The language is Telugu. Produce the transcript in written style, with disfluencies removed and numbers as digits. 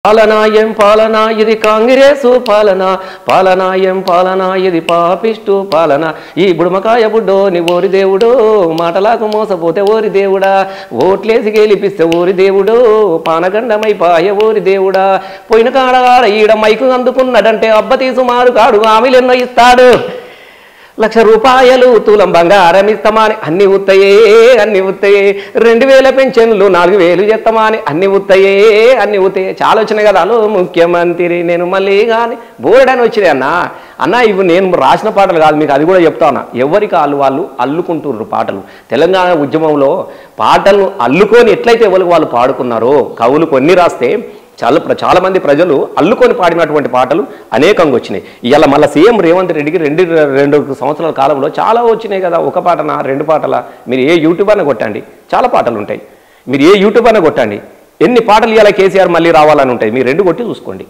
పాలనాయం పాలనా ఇది కాంగ్రెసు పాలన పాలనాయం పాలనా ఇది పాపిస్టు పాలన ఈ బుడమకాయ బుడ్డో నీ ఓరి దేవుడో మాటలకు మోసపోతే ఓరి దేవుడా ఓట్లేసి గెలిపిస్తే ఓరి దేవుడో పానగండమై పాయ ఓరి దేవుడా పోయిన కాడ ఈడ మైకు అందుకున్నాడంటే అబ్బ తీసుమారు కాడు ఆమెలెన్నో ఇస్తాడు 1,00,000 రూపాయలు తులం బంగారం ఇస్తామని అన్ని ఉత్తయే 2000 పెన్షన్లు 4,000 చేస్తామని అన్ని ఉత్తయే చాలా వచ్చినాయి కదా హలో ముఖ్యమంత్రి నేను మళ్ళీ కానీ బోర్డని వచ్చినాయి అన్న ఇవి నేను రాసిన పాటలు కాదు మీకు అది కూడా చెప్తాను ఎవరికి వాళ్ళు అల్లుకుంటుర్రు పాటలు తెలంగాణ ఉద్యమంలో పాటలను అల్లుకొని ఎట్లయితే ఎవరికి వాళ్ళు పాడుకున్నారో కవులు కొన్ని రాస్తే చాలా మంది ప్రజలు అల్లుకొని పాడినటువంటి పాటలు అనేకంగా వచ్చినాయి ఇవాళ మళ్ళీ సీఎం రేవంత్ రెడ్డికి రెండు సంవత్సరాల కాలంలో చాలా వచ్చినాయి కదా ఒక పాటనా 2 పాటలా మీరు ఏ యూట్యూబ్ అయినా కొట్టండి చాలా పాటలు ఉంటాయి మీరు ఏ యూట్యూబ్ అయినా కొట్టండి ఎన్ని పాటలు ఇవాళ కేసీఆర్ మళ్ళీ రావాలని ఉంటాయి మీరు 2 కొట్టి చూసుకోండి